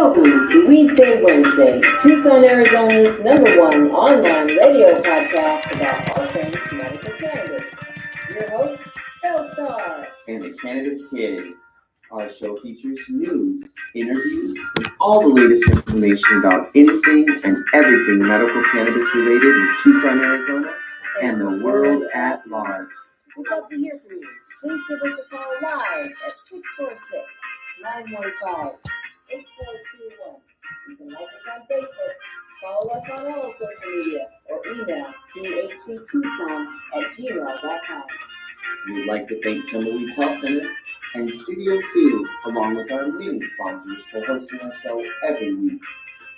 Welcome to Weedsday Wednesday, Tucson, Arizona's #1 online radio podcast about all things medical cannabis. Your host, Belle, and the Cannabis Kid. Our show features news, interviews, and all the latest information about anything and everything medical cannabis related in Tucson, Arizona, and the world at large. We'd love to hear from you. Please give us a call live at 646-915-8421. You can like us on Facebook, follow us on all social media, or email thctucson@gmail.com. We'd like to thank Tumbleweeds Health Center and Studio C, along with our many sponsors, for hosting our show every week.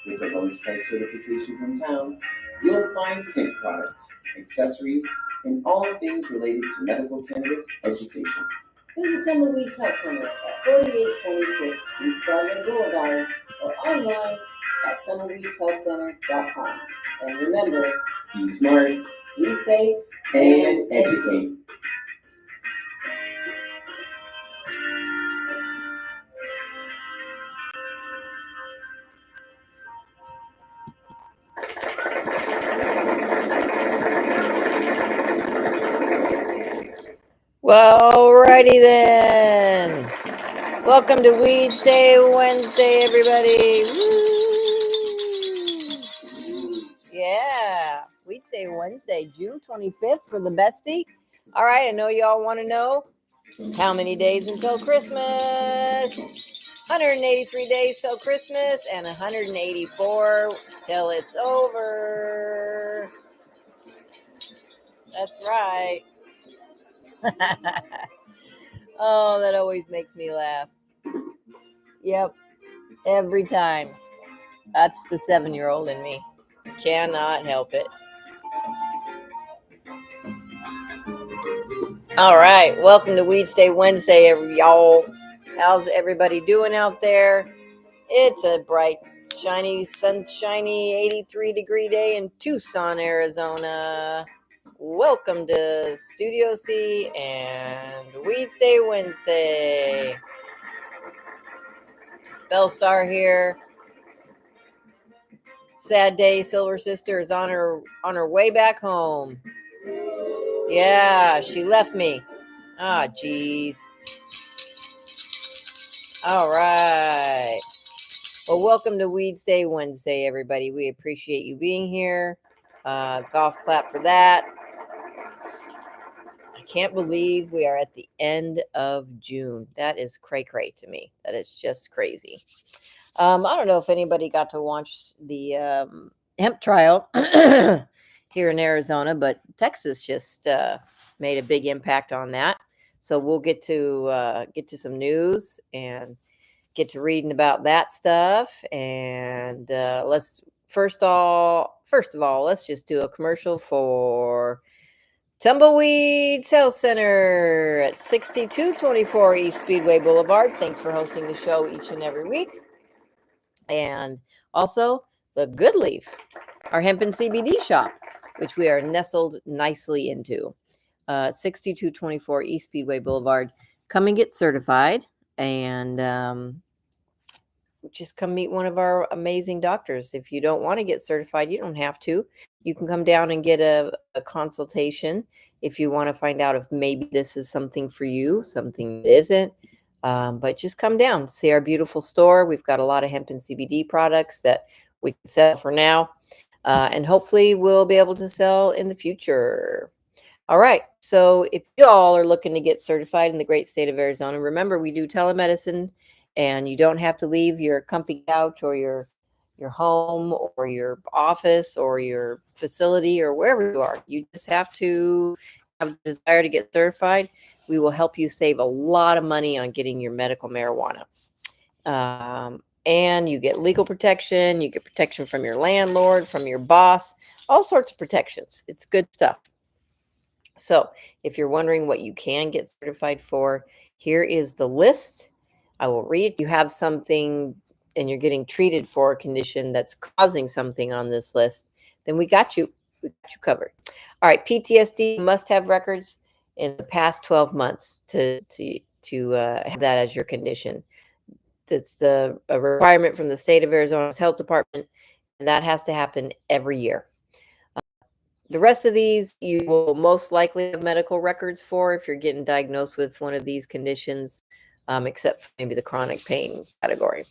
With the lowest price certifications in town, you'll find hemp products, accessories, and all things related to medical cannabis education. Visit Tumbleweeds Health Center at 4826 East Broadway Boulevard or online at tumbleweedshealthcenter.com. And remember, Be smart be safe and educate. Well, righty then. Welcome to Weedsday Wednesday, everybody. Woo! Yeah, Weedsday Wednesday, June 25th for the bestie. All right, I know y'all want to know how many days until Christmas. 183 days till Christmas and 184 till it's over. That's right. Oh, that always makes me laugh. Yep, every time. That's the 7-year-old in me. Cannot help it. All right, welcome to Weedsday Wednesday, y'all. How's everybody doing out there? It's a bright, shiny, sunshiny 83-degree day in Tucson, Arizona. Welcome to Studio C and Weedsday Wednesday. Belle here. Sad day. Silver Sister is on her way back home. Yeah, she left me. Ah, geez. All right. Well, welcome to Weedsday Wednesday, everybody. We appreciate you being here. Golf clap for that. I can't believe we are at the end of June. That is cray-cray to me. That is just crazy. I don't know if anybody got to watch the hemp trial here in Arizona, but Texas just made a big impact on that. So we'll get to some news and get to reading about that stuff. And first of all, let's just do a commercial for Tumbleweeds Health Center at 6224 East Speedway Boulevard. Thanks for hosting the show each and every week. And also the Good Leaf, our hemp and CBD shop, which we are nestled nicely into. 6224 East Speedway Boulevard. Come and get certified and just come meet one of our amazing doctors. If you don't want to get certified, you don't have to. You can come down and get a consultation if you want to find out if maybe this is something for you, something that isn't. But just come down, see our beautiful store. We've got a lot of hemp and CBD products that we can sell for now. And hopefully we'll be able to sell in the future. All right. So if you all are looking to get certified in the great state of Arizona, remember we do telemedicine. And you don't have to leave your comfy couch or your home or your office or your facility or wherever you are. You just have to have a desire to get certified. We will help you save a lot of money on getting your medical marijuana. And you get legal protection. You get protection from your landlord, from your boss, all sorts of protections. It's good stuff. So if you're wondering what you can get certified for, here is the list. I will read it. You have something and you're getting treated for a condition that's causing something on this list, then we got you. We got you covered. All right. PTSD must have records in the past 12 months to have that as your condition. It's a requirement from the state of Arizona's health department, and that has to happen every year. The rest of these you will most likely have medical records for if you're getting diagnosed with one of these conditions, except for maybe the chronic pain category.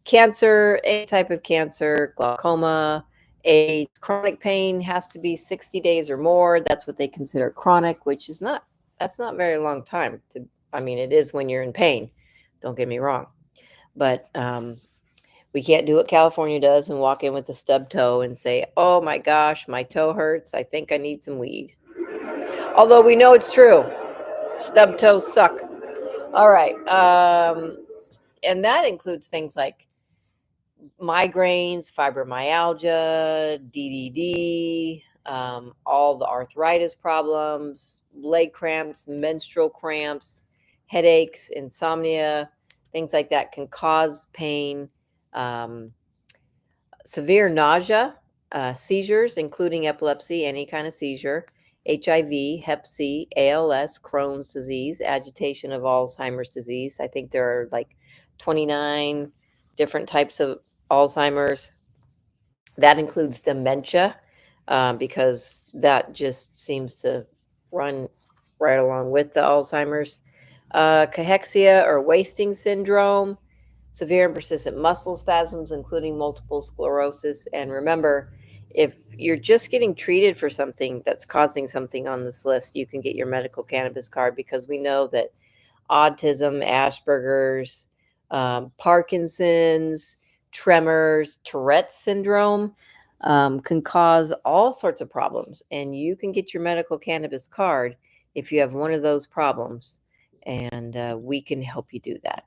Cancer, any type of cancer, glaucoma, a chronic pain has to be 60 days or more. That's what they consider chronic, which is not, that's not very long time. It is when you're in pain. Don't get me wrong. But we can't do what California does and walk in with a stub toe and say, oh my gosh, my toe hurts. I think I need some weed. Although we know it's true. Stub toes suck. All right. And that includes things like migraines, fibromyalgia, DDD, all the arthritis problems, leg cramps, menstrual cramps, headaches, insomnia, things like that can cause pain. Severe nausea, seizures, including epilepsy, any kind of seizure, HIV, Hep C, ALS, Crohn's disease, agitation of Alzheimer's disease. I think there are like 29 different types of Alzheimer's. That includes dementia, because that just seems to run right along with the Alzheimer's. Cachexia or wasting syndrome, severe and persistent muscle spasms, including multiple sclerosis. And remember, if you're just getting treated for something that's causing something on this list, you can get your medical cannabis card, because we know that autism, Asperger's, Parkinson's, tremors, Tourette's syndrome can cause all sorts of problems. And you can get your medical cannabis card if you have one of those problems, and we can help you do that.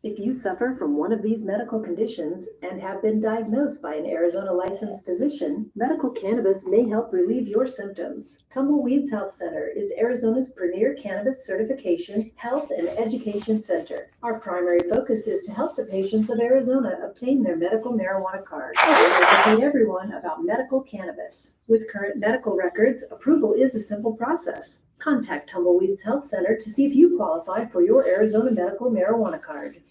If you suffer from one of these medical conditions and have been diagnosed by an Arizona licensed physician, medical cannabis may help relieve your symptoms. Tumbleweeds Health Center is Arizona's premier cannabis certification, health, and education center. Our primary focus is to help the patients of Arizona obtain their medical marijuana card. We educate everyone about medical cannabis. With current medical records, approval is a simple process. Contact Tumbleweeds Health Center to see if you qualify for your Arizona medical marijuana card.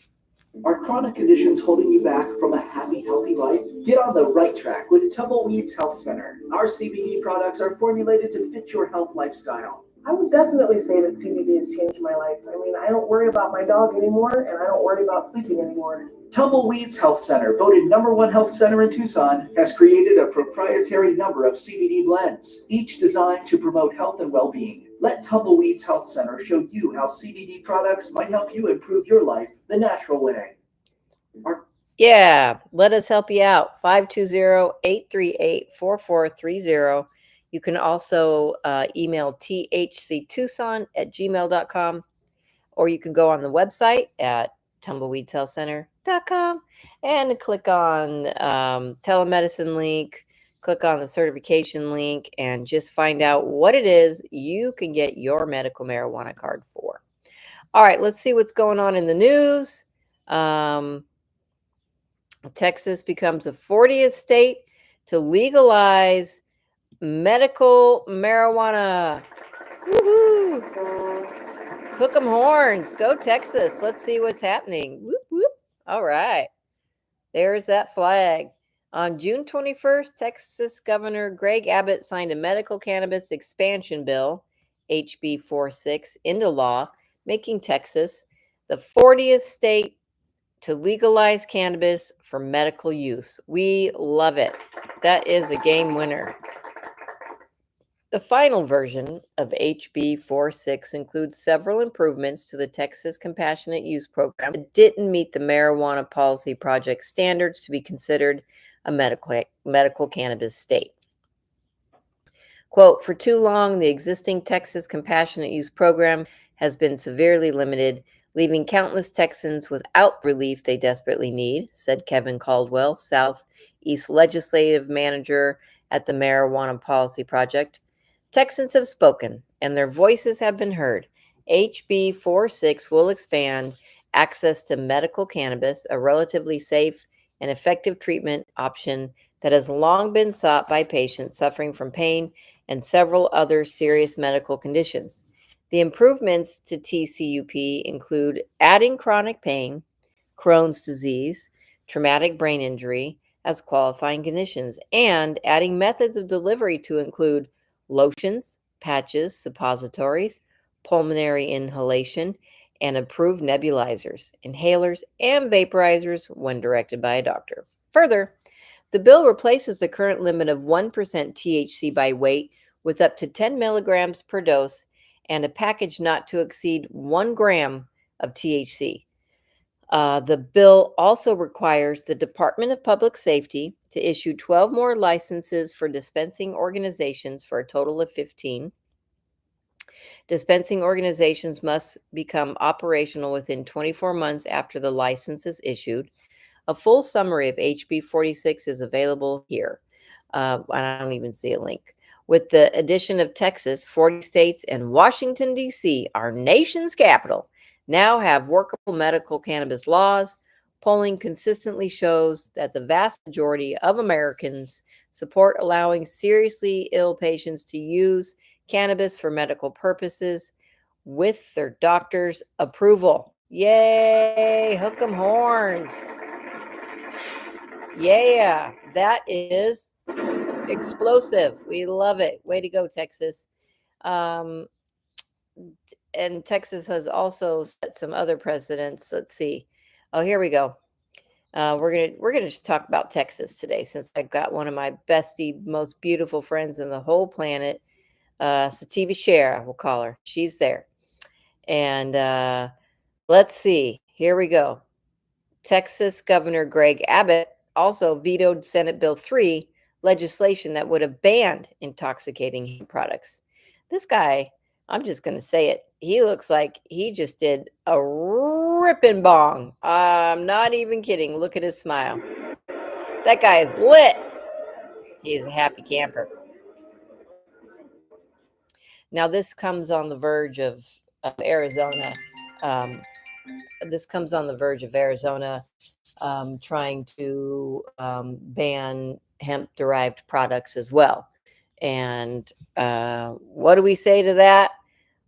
Are chronic conditions holding you back from a happy, healthy life? Get on the right track with Tumbleweeds Health Center. Our CBD products are formulated to fit your health lifestyle. I would definitely say that CBD has changed my life. I don't worry about my dog anymore, and I don't worry about sleeping anymore. Tumbleweeds Health Center, voted #1 health center in Tucson, has created a proprietary number of CBD blends, each designed to promote health and well-being. Let Tumbleweeds Health Center show you how CBD products might help you improve your life the natural way. Yeah, let us help you out. 520-838-4430. You can also email thctucson@gmail.com, or you can go on the website at tumbleweedshealthcenter.com and click on telemedicine link, click on the certification link, and just find out what it is you can get your medical marijuana card for. All right, let's see what's going on in the news. Texas becomes the 40th state to legalize medical marijuana. Woohoo! Hook 'em horns. Go Texas. Let's see what's happening. Whoop, whoop. All right. There's that flag. On June 21st, Texas Governor Greg Abbott signed a medical cannabis expansion bill, HB 46, into law, making Texas the 40th state to legalize cannabis for medical use. We love it. That is a game winner. The final version of HB 46 includes several improvements to the Texas Compassionate Use Program that didn't meet the Marijuana Policy Project standards to be considered a medical cannabis state. Quote, for too long, the existing Texas Compassionate Use Program has been severely limited, leaving countless Texans without relief they desperately need, said Kevin Caldwell, Southeast Legislative Manager at the Marijuana Policy Project. Texans have spoken, and their voices have been heard. HB 46 will expand access to medical cannabis, a relatively safe and effective treatment option that has long been sought by patients suffering from pain and several other serious medical conditions. The improvements to TCUP include adding chronic pain, Crohn's disease, traumatic brain injury as qualifying conditions, and adding methods of delivery to include lotions, patches, suppositories, pulmonary inhalation, and approved nebulizers, inhalers, and vaporizers when directed by a doctor. Further, the bill replaces the current limit of 1% THC by weight with up to 10 milligrams per dose and a package not to exceed 1 gram of THC. The bill also requires the Department of Public Safety to issue 12 more licenses for dispensing organizations for a total of 15. Dispensing organizations must become operational within 24 months after the license is issued. A full summary of HB 46 is available here. I don't even see a link. With the addition of Texas, 40 states and Washington, D.C., our nation's capital, now have workable medical cannabis laws. Polling consistently shows that the vast majority of Americans support allowing seriously ill patients to use cannabis for medical purposes with their doctor's approval. Yay! Hook 'em horns. Yeah, that is explosive. We love it. Way to go, Texas. Um, and Texas has also set some other precedents. Let's see. Oh, here we go. We're gonna just talk about Texas today, since I've got one of my bestie, most beautiful friends in the whole planet, Sativa Shara, we'll call her. She's there, and let's see. Here we go. Texas Governor Greg Abbott also vetoed Senate Bill 3 legislation that would have banned intoxicating hemp products. This guy, I'm just going to say it, he looks like he just did a ripping bong. I'm not even kidding. Look at his smile. That guy is lit. He's a happy camper. Now, this comes on the verge of Arizona. This comes on the verge of Arizona trying to ban hemp-derived products as well. And what do we say to that?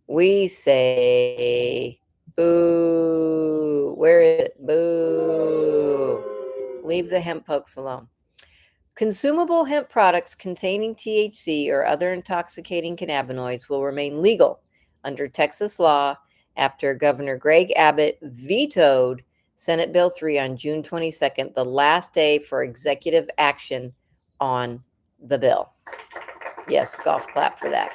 We say, boo. Where is it? Boo. Leave the hemp folks alone. Consumable hemp products containing THC or other intoxicating cannabinoids will remain legal under Texas law after Governor Greg Abbott vetoed Senate Bill 3 on June 22nd, the last day for executive action on the bill. Yes, golf clap for that.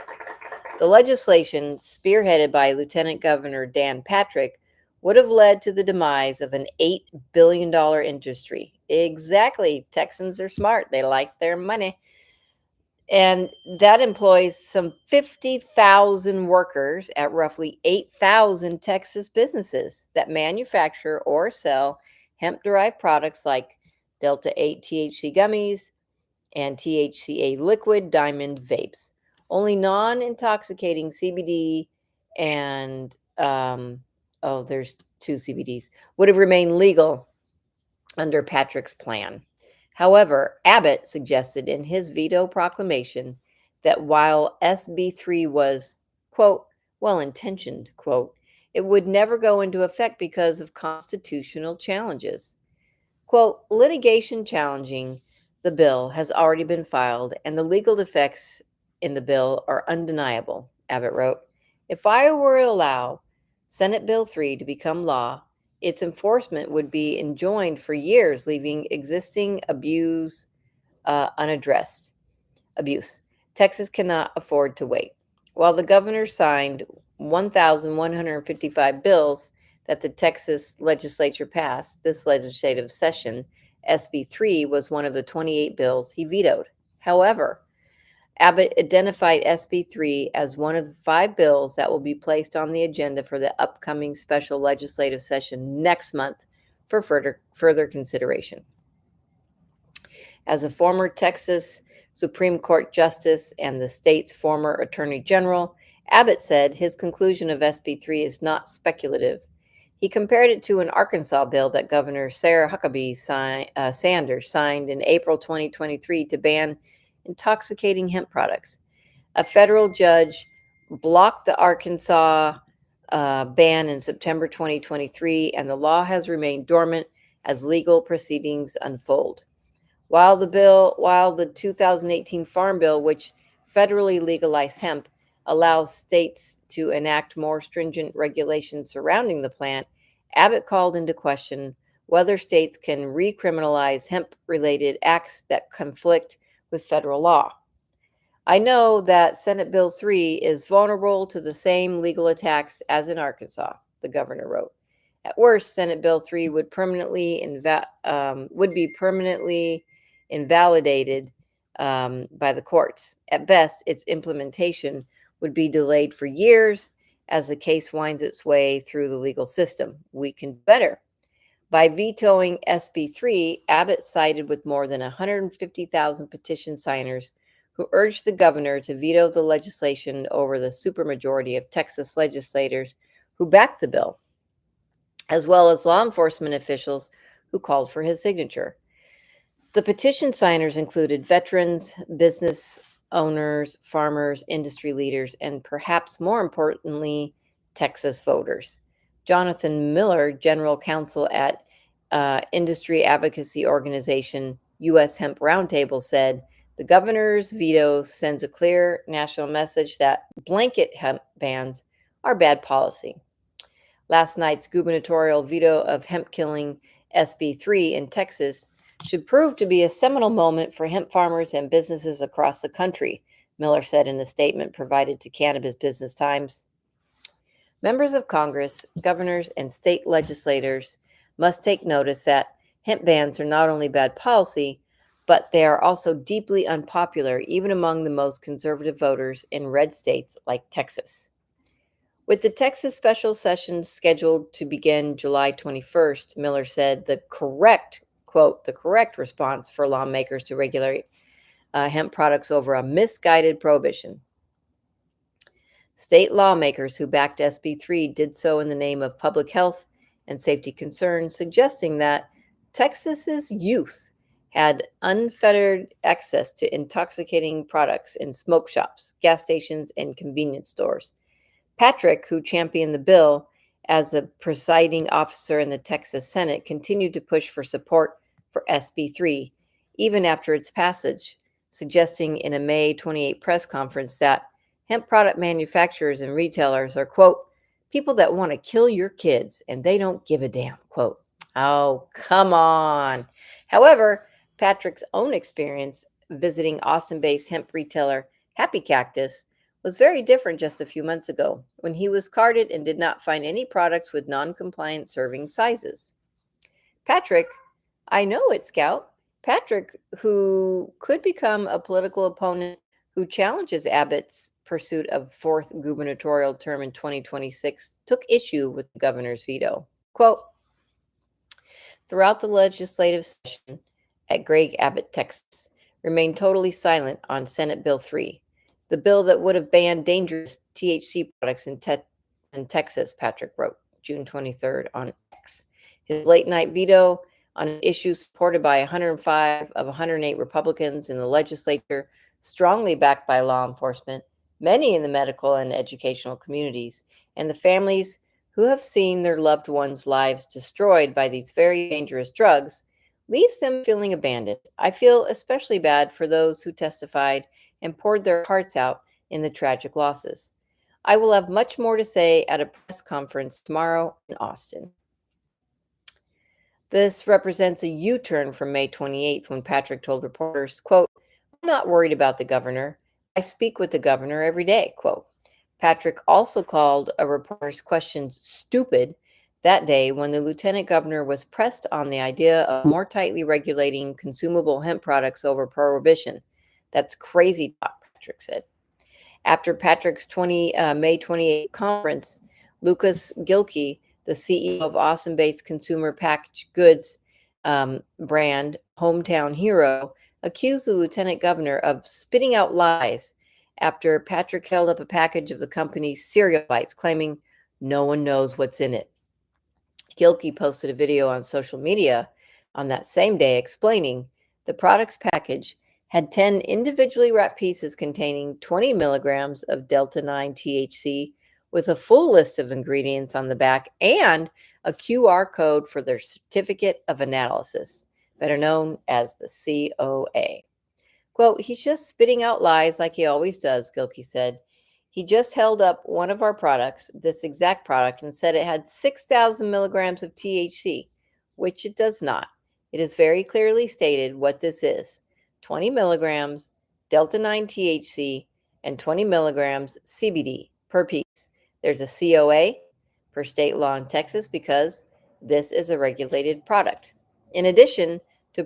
The legislation, spearheaded by Lieutenant Governor Dan Patrick, would have led to the demise of an $8 billion industry. Exactly. Texans are smart. They like their money. And that employs some 50,000 workers at roughly 8,000 Texas businesses that manufacture or sell hemp-derived products like Delta 8 THC gummies and THCA liquid diamond vapes. Only non-intoxicating CBD and there's 2 CBDs would have remained legal under Patrick's plan. However, Abbott suggested in his veto proclamation that while SB 3 was, quote, well-intentioned, quote, it would never go into effect because of constitutional challenges. Quote, litigation challenging the bill has already been filed, and the legal defects in the bill are undeniable, Abbott wrote. If I were to allow Senate Bill 3 to become law, its enforcement would be enjoined for years, leaving existing abuse unaddressed. Abuse. Texas cannot afford to wait. While the governor signed 1,155 bills that the Texas legislature passed this legislative session, SB 3 was one of the 28 bills he vetoed. However, Abbott identified SB 3 as one of the 5 bills that will be placed on the agenda for the upcoming special legislative session next month for further consideration. As a former Texas Supreme Court justice and the state's former attorney general, Abbott said his conclusion of SB 3 is not speculative. He compared it to an Arkansas bill that Governor Sarah Huckabee Sanders signed in April 2023 to ban intoxicating hemp products. A federal judge blocked the Arkansas ban in September 2023, and the law has remained dormant as legal proceedings unfold. While the 2018 Farm Bill, which federally legalized hemp, allows states to enact more stringent regulations surrounding the plant, Abbott called into question whether states can recriminalize hemp-related acts that conflict with federal law. I know that Senate Bill 3 is vulnerable to the same legal attacks as in Arkansas, the governor wrote. At worst, Senate Bill 3 would be permanently invalidated by the courts. At best, its implementation would be delayed for years as the case winds its way through the legal system. We can do better. By vetoing SB 3, Abbott sided with more than 150,000 petition signers who urged the governor to veto the legislation over the supermajority of Texas legislators who backed the bill, as well as law enforcement officials who called for his signature. The petition signers included veterans, business owners, farmers, industry leaders, and perhaps more importantly, Texas voters. Jonathan Miller, general counsel at industry advocacy organization U.S. Hemp Roundtable, said, "The governor's veto sends a clear national message that blanket hemp bans are bad policy." Last night's gubernatorial veto of hemp killing SB 3 in Texas should prove to be a seminal moment for hemp farmers and businesses across the country, Miller said in a statement provided to Cannabis Business Times. Members of Congress, governors, and state legislators must take notice that hemp bans are not only bad policy, but they are also deeply unpopular even among the most conservative voters in red states like Texas. With the Texas special session scheduled to begin July 21st, Miller said the correct response for lawmakers to regulate hemp products over a misguided prohibition. State lawmakers who backed SB 3 did so in the name of public health and safety concerns, suggesting that Texas's youth had unfettered access to intoxicating products in smoke shops, gas stations, and convenience stores. Patrick, who championed the bill as a presiding officer in the Texas Senate, continued to push for support for SB 3, even after its passage, suggesting in a May 28 press conference that hemp product manufacturers and retailers are, quote, people that want to kill your kids and they don't give a damn, quote. Oh, come on. However, Patrick's own experience visiting Austin-based hemp retailer Happy Cactus was very different just a few months ago, when he was carded and did not find any products with non-compliant serving sizes. Patrick, I know it, Scout. Patrick, who could become a political opponent who challenges Abbott's pursuit of fourth gubernatorial term in 2026, took issue with the governor's veto. Quote, throughout the legislative session at Greg Abbott, Texas, remained totally silent on Senate Bill 3, the bill that would have banned dangerous THC products in Texas, Patrick wrote June 23rd on X. His late-night veto on an issue supported by 105 of 108 Republicans in the legislature, strongly backed by law enforcement, many in the medical and educational communities, and the families who have seen their loved ones' lives destroyed by these very dangerous drugs, leaves them feeling abandoned. I feel especially bad for those who testified and poured their hearts out in the tragic losses. I will have much more to say at a press conference tomorrow in Austin. This represents a U-turn from May 28th, when Patrick told reporters, quote, I'm not worried about the governor. I speak with the governor every day, quote. Patrick also called a reporter's questions stupid that day when the lieutenant governor was pressed on the idea of more tightly regulating consumable hemp products over prohibition. That's crazy talk, Patrick said. After Patrick's May 28 conference, Lucas Gilkey, the CEO of Austin-based consumer packaged goods brand Hometown Hero, accused the lieutenant governor of spitting out lies after Patrick held up a package of the company's cereal bites, claiming no one knows what's in it. Gilkey posted a video on social media on that same day explaining the product's package had 10 individually wrapped pieces containing 20 milligrams of Delta 9 THC, with a full list of ingredients on the back and a QR code for their certificate of analysis, better known as the COA. Quote, he's just spitting out lies like he always does, Gilkey said. He just held up one of our products, this exact product, and said it had 6,000 milligrams of THC, which it does not. It is very clearly stated what this is 20 milligrams Delta 9 THC and 20 milligrams CBD per piece. There's a COA per state law in Texas because this is a regulated product. In addition to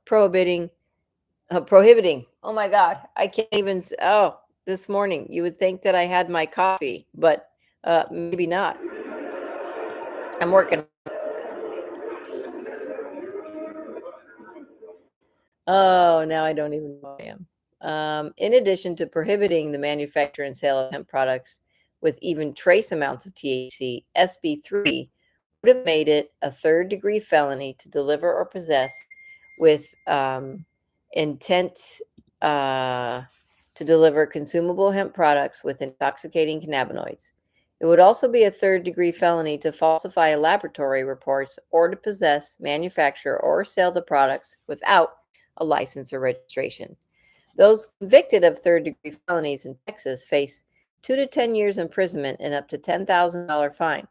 prohibiting. Oh my God, I can't even. This morning you would think that I had my coffee, but maybe not. I'm working. Oh, now I don't even know who I am. In addition to prohibiting the manufacture and sale of hemp products with even trace amounts of THC, SB3 would have made it a third-degree felony to deliver or possess with intent to deliver consumable hemp products with intoxicating cannabinoids. It would also be a third-degree felony to falsify laboratory reports or to possess, manufacture, or sell the products without a license or registration. Those convicted of third-degree felonies in Texas face 2 to 10 years imprisonment and up to $10,000 fine.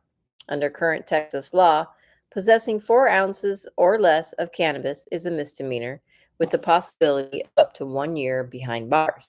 Under current Texas law, possessing 4 ounces or less of cannabis is a misdemeanor with the possibility of up to 1 year behind bars.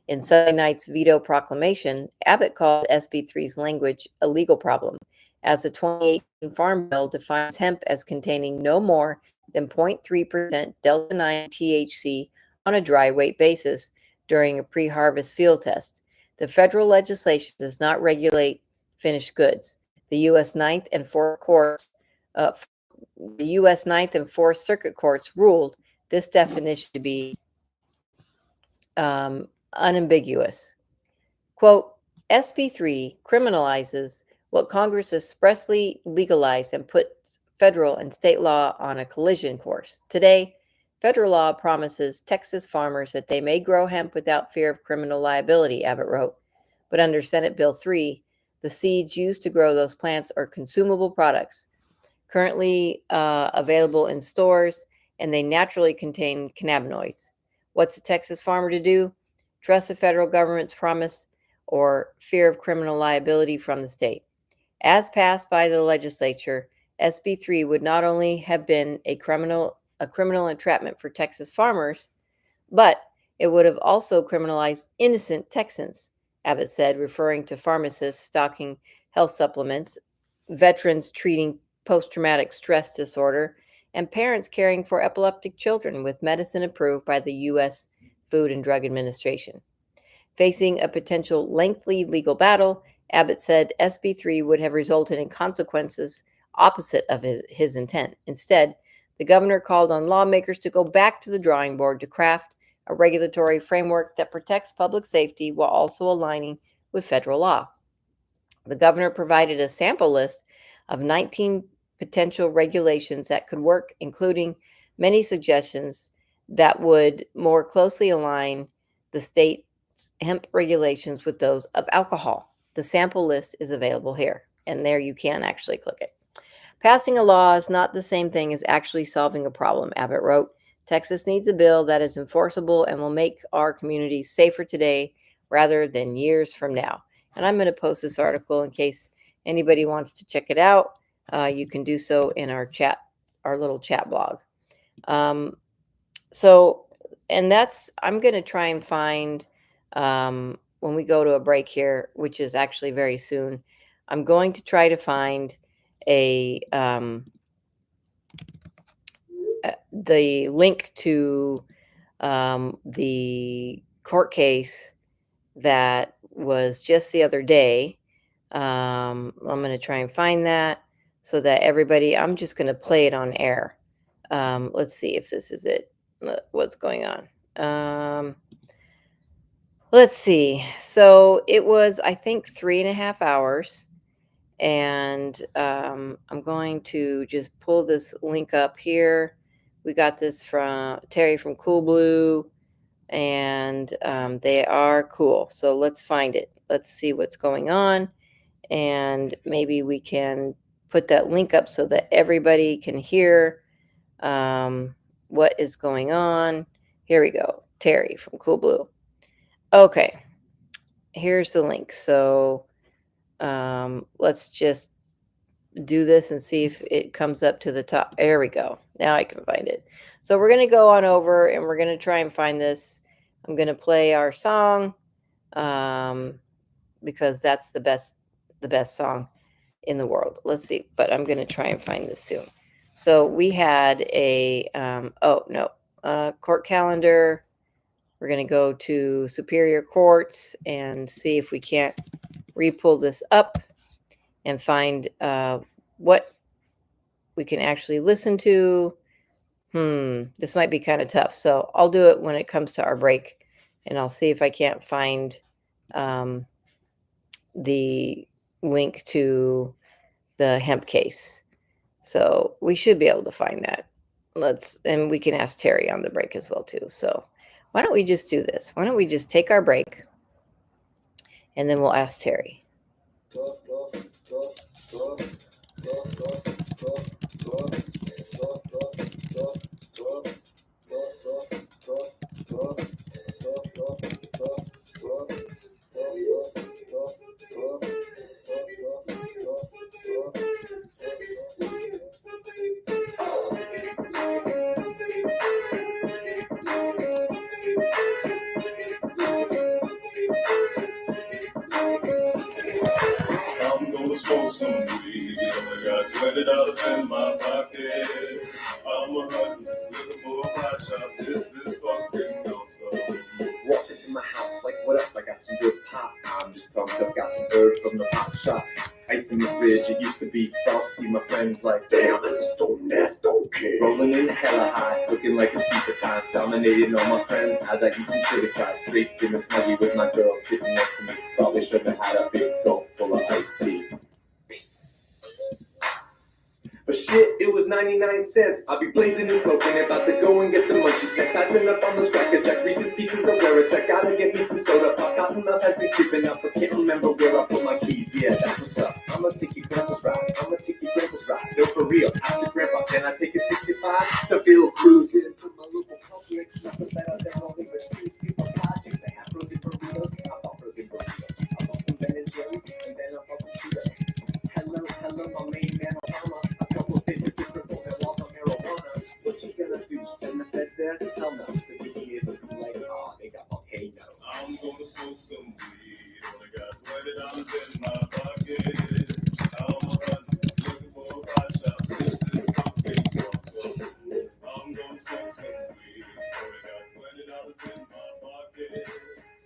In Sunday night's veto proclamation, Abbott called SB3's language a legal problem, as the 2018 Farm Bill defines hemp as containing no more than 0.3% Delta 9 THC on a dry weight basis during a pre-harvest field test. The federal legislation does not regulate finished goods. The U.S. Ninth and Fourth Circuit Courts ruled this definition to be unambiguous. Quote, SB3 criminalizes what Congress expressly legalized and puts federal and state law on a collision course. Today, federal law promises Texas farmers that they may grow hemp without fear of criminal liability, Abbott wrote. But under Senate Bill 3, the seeds used to grow those plants are consumable products, currently available in stores, and they naturally contain cannabinoids. What's a Texas farmer to do? Trust the federal government's promise or fear of criminal liability from the state. As passed by the legislature, SB3 would not only have been a criminal entrapment for Texas farmers, but it would have also criminalized innocent Texans, Abbott said, referring to pharmacists stocking health supplements, veterans treating post-traumatic stress disorder, and parents caring for epileptic children with medicine approved by the U.S. Food and Drug Administration. Facing a potential lengthy legal battle, Abbott said SB3 would have resulted in consequences opposite of his intent. Instead, the governor called on lawmakers to go back to the drawing board to craft a regulatory framework that protects public safety while also aligning with federal law. The governor provided a sample list of 19 potential regulations that could work, including many suggestions that would more closely align the state's hemp regulations with those of alcohol. The sample list is available here, and there you can actually click it. Passing a law is not the same thing as actually solving a problem, Abbott wrote. Texas needs a bill that is enforceable and will make our communities safer today rather than years from now. And I'm going to post this article in case anybody wants to check it out. You can do so in our little chat blog. I'm going to try and find, when we go to a break here, which is actually very soon, I'm going to try to find the link to the court case that was just the other day. I'm going to try and find that so that everybody, I'm just going to play it on air. Let's see if this is it. What's going on? Let's see. So it was, I think, 3.5 hours. And I'm going to just pull this link up here. We got this from Terry from Cool Blue. and they are cool. So let's find it. Let's see what's going on, and maybe we can put that link up so that everybody can hear what is going on. Here we go. Terry from Cool Blue. Okay, here's the link. So let's just do this and see if it comes up to the top. There we go. Now I can find it. So we're going to go on over and we're going to try and find this. I'm going to play our song because that's the best song in the world. Let's see, but I'm going to try and find this soon. So we had a court calendar. We're going to go to Superior Courts and see if we can't re-pull this up and find what we can actually listen to. This might be kind of tough. So I'll do it when it comes to our break, and I'll see if I can't find the link to the hemp case. So we should be able to find that. And we can ask Terry on the break as well too. So why don't we just do this? Why don't we just take our break and then we'll ask Terry. I'm gonna smoke some weed. I got $20 in my pocket. I'm a hunting, looking for a pot shop. This is fucking awesome. Walk into my house like, what up? I got some good pop. I'm just pumped up, got some bird from the pop shop. Ice in the fridge, it used to be frosty. My friends like, damn, that's a stone ass, don't care. Rolling in hella high, looking like it's speaker time. Dominating all my friends as I eat some chili fries. Draped in a snuggie with my girl sitting next to me. Probably should have had a big gulp full of iced tea. But shit, it was 99 cents. I'll be blazing and smoking, about to go and get some munchy snacks. Passing up on those cracker jacks, Reese's Pieces of where it's at. Gotta get me some soda pop. Cotton mouth has been creeping up, but can't remember where I put my keys. Yeah, that's what's up. I'ma take your grandpa's ride. No, for real, ask your grandpa, can I take a 65 to Bill cruising to my local Publix? Nothing better than only with 2 super projects. They have frozen burritos. I bought frozen burritos. I bought some Ben and Jerry's, and then I bought some Cheetos. Hello, my main man Obama. A couple of days with different phone laws on marijuana. What you gonna do? Send the feds there? Hell no. The 2 years will be like, oh, they got volcanoes. I'm gonna smoke some weed. Only got $20 in my pocket. I'm a hunting, looking for a pot shop. This is fucking awesome. I'm gonna smoke some weed. Only got $20 in my pocket.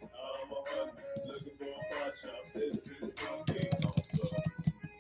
I'm a hunting, looking for a pot shop. This is fucking awesome.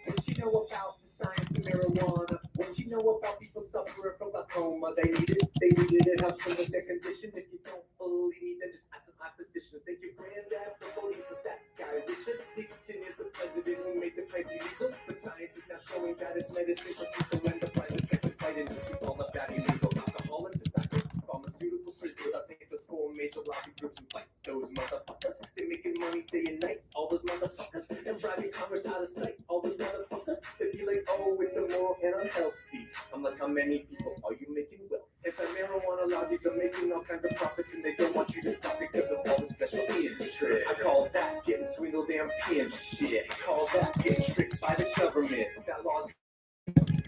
What you know about the science of marijuana? What you know about people suffering from glaucoma? They need it. It helps them with their condition. If you don't believe me, then just ask some eye physicians. Thank your granddad for voting for that guy, Richard Nixon is the president who made the plant illegal. But science is now showing that it's medicine for people and the private sector's fighting to keep all of that illegal. Alcohol and tobacco, pharmaceutical prisons. I think there's 4 major lobby groups and fight those motherfuckers. They're making money day and night. All those motherfuckers and bribing Congress out of sight. All those motherfuckers, they be like, oh, it's immoral and unhealthy. I'm like, how many people are you making wealth? If the marijuana lobbies are making all kinds of profits and they don't want you to stop because of all the special interest. I call that getting swindled and pimp shit. I call that getting tricked by the government. That law's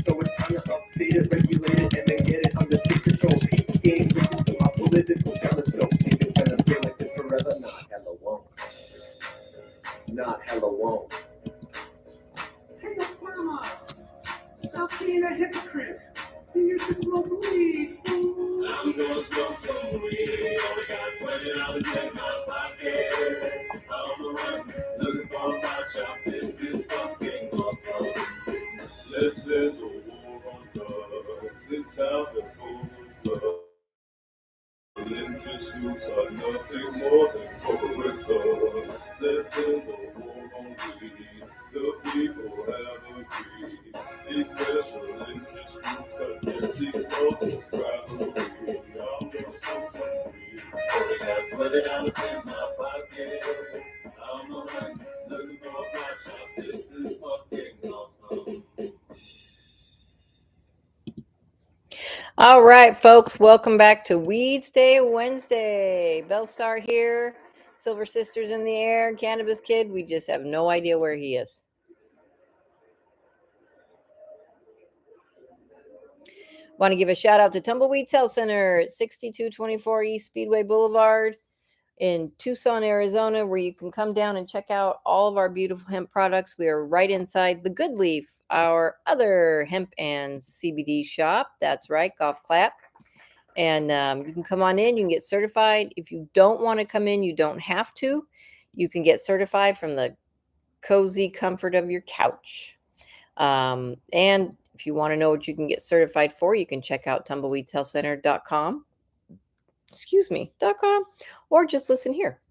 so it's time to update it, regulate it, and then get it under state control. Keep getting written to my political telescope. Think it's gonna stay like this forever? Not hella won't. Not hella won't. Hey, grandma, stop being a hypocrite. You used to smoke weed, fool. I'm gonna smoke some weed. Only got $20 in my pocket. I'm a hunting, looking for a pot shop. This is fucking awesome. Let's end the war on drugs. It's time to pull the plug. Interest groups are nothing more than corporate thugs. Let's end the war on weed. The people have agreed. These special interest groups have kept these laws from rivalry. I'm gonna smoke some weed. Only got Looking for a pot shop, this is fucking awesome. All right, folks, welcome back to Weedsday Wednesday. Belle Star here, Silver Sisters in the air, Cannabis Kid. We just have no idea where he is. Want to give a shout out to Tumbleweed Health Center at 6224 East Speedway Boulevard in Tucson, Arizona, where you can come down and check out all of our beautiful hemp products. We are right inside the Good Leaf, our other hemp and CBD shop. That's right, golf clap. And you can come on in, you can get certified. If you don't want to come in, you don't have to. You can get certified from the cozy comfort of your couch. And if you want to know what you can get certified for, you can check out tumbleweedshealthcenter.com. .com, or just listen here.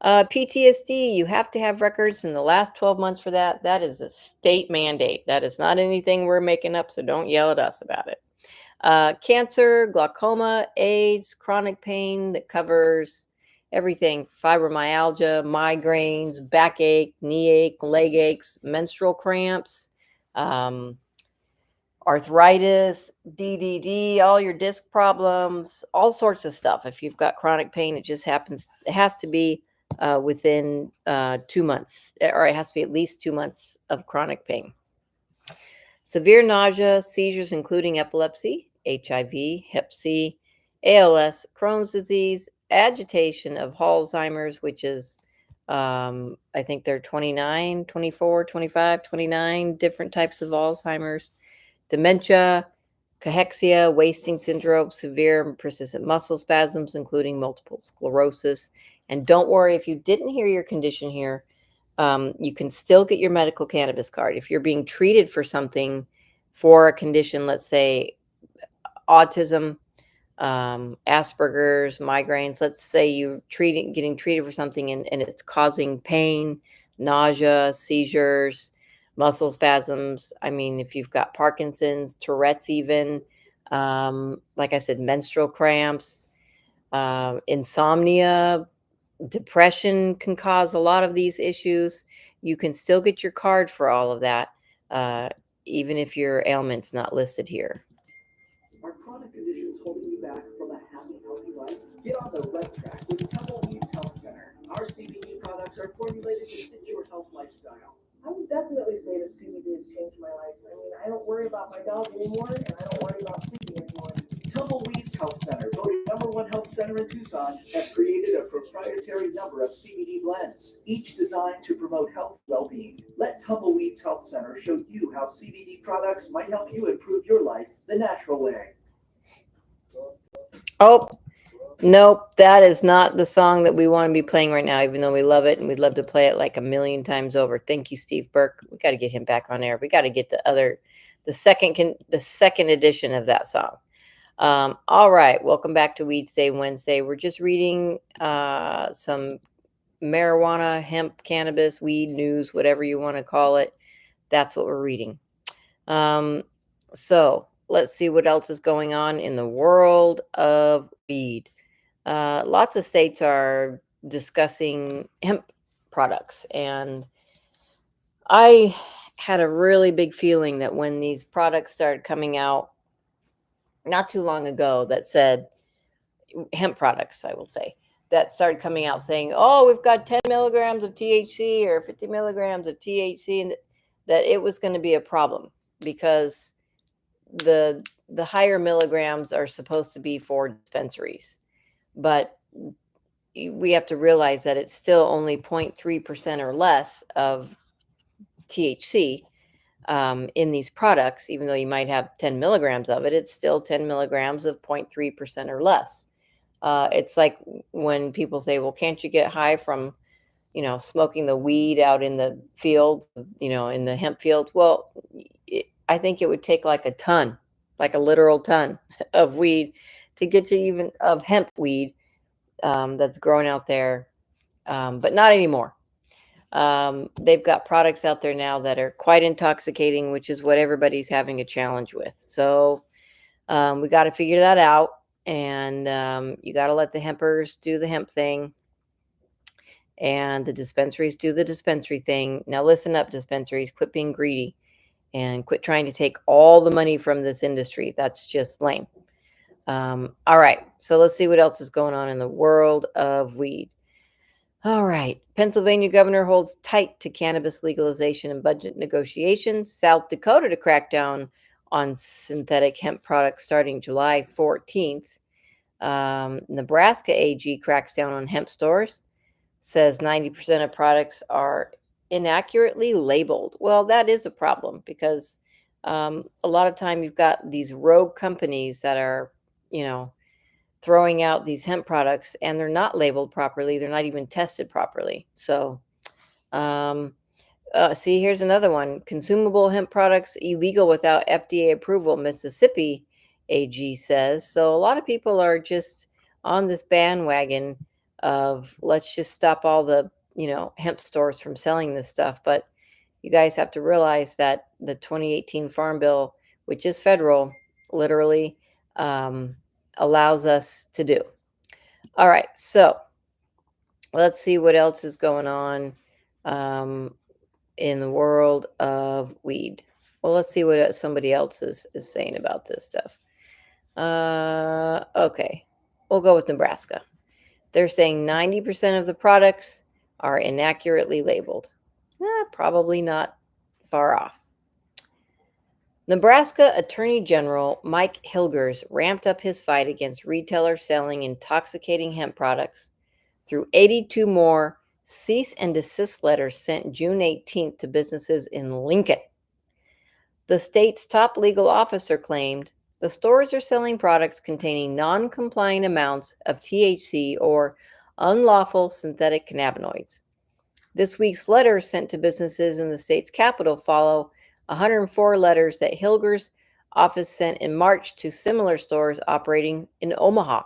PTSD, you have to have records in the last 12 months for that. That is a state mandate. That is not anything we're making up, so don't yell at us about it. Cancer, glaucoma, AIDS, chronic pain that covers everything: fibromyalgia, migraines, backache, knee ache, leg aches, menstrual cramps, arthritis, DDD, all your disc problems, all sorts of stuff. If you've got chronic pain, it just happens. It has to be within 2 months, or it has to be at least 2 months of chronic pain. Severe nausea, seizures, including epilepsy, HIV, Hep C, ALS, Crohn's disease, agitation of Alzheimer's, which is, I think there are 29, 24, 25, 29 different types of Alzheimer's, dementia, cachexia, wasting syndrome, severe and persistent muscle spasms, including multiple sclerosis. And don't worry, if you didn't hear your condition here, you can still get your medical cannabis card. If you're being treated for something, for a condition, let's say autism, Asperger's, migraines, let's say you're getting treated for something and it's causing pain, nausea, seizures, muscle spasms. I mean, if you've got Parkinson's, Tourette's even, like I said, menstrual cramps, insomnia, depression can cause a lot of these issues. You can still get your card for all of that, even if your ailment's not listed here. Are chronic conditions holding you back from a happy, healthy life? Get on the right track with Tumbleweeds Health Center. Our CBD products are formulated to fit your health lifestyle. I would definitely say that CBD has changed my life. I mean, I don't worry about my dog anymore, and I don't worry about sleeping anymore. Tumbleweeds Health Center, voted #1 health center in Tucson, has created a proprietary number of CBD blends, each designed to promote health and well-being. Let Tumbleweeds Health Center show you how CBD products might help you improve your life the natural way. Oh, nope, that is not the song that we want to be playing right now, even though we love it and we'd love to play it like a million times over. Thank you, Steve Burke. We got to get him back on air. We got to get the second edition of that song. All right, welcome back to Weedsday Wednesday. We're just reading some marijuana, hemp, cannabis, weed news, whatever you want to call it. That's what we're reading. So let's see what else is going on in the world of weed. Lots of states are discussing hemp products, and I had a really big feeling that when these products started coming out not too long ago, that said hemp products, I will say, that started coming out saying, oh, we've got 10 milligrams of THC or 50 milligrams of THC, and that it was going to be a problem because the higher milligrams are supposed to be for dispensaries. But we have to realize that it's still only 0.3% or less of THC in these products. Even though you might have 10 milligrams of it, it's still 10 milligrams of 0.3% or less. It's like when people say, well, can't you get high from, smoking the weed out in the field, in the hemp field? Well, I think it would take like a ton, like a literal ton of weed to get to even of hemp weed that's grown out there, but not anymore. They've got products out there now that are quite intoxicating, which is what everybody's having a challenge with. So we got to figure that out, and you got to let the hempers do the hemp thing. and the dispensaries do the dispensary thing. Now listen up, dispensaries, quit being greedy and quit trying to take all the money from this industry. That's just lame. All right, so let's see what else is going on in the world of weed. All right, Pennsylvania governor holds tight to cannabis legalization and budget negotiations. South Dakota to crack down on synthetic hemp products starting July 14th. Nebraska AG cracks down on hemp stores, says 90% of products are inaccurately labeled. Well, that is a problem because a lot of time you've got these rogue companies that are, throwing out these hemp products and they're not labeled properly. They're not even tested properly. So, see, here's another one. Consumable hemp products illegal without FDA approval, Mississippi AG says. So a lot of people are just on this bandwagon of let's just stop all the, hemp stores from selling this stuff. But you guys have to realize that the 2018 Farm Bill, which is federal, literally allows us to do. All right, so let's see what else is going on in the world of weed. Well, let's see what somebody else is saying about this stuff. Okay, we'll go with Nebraska. They're saying 90% of the products are inaccurately labeled. Probably not far off. Nebraska Attorney General Mike Hilgers ramped up his fight against retailers selling intoxicating hemp products through 82 more cease and desist letters sent June 18th to businesses in Lincoln. The state's top legal officer claimed the stores are selling products containing non-compliant amounts of THC or unlawful synthetic cannabinoids. This week's letters sent to businesses in the state's capital follow 104 letters that Hilger's office sent in March to similar stores operating in Omaha.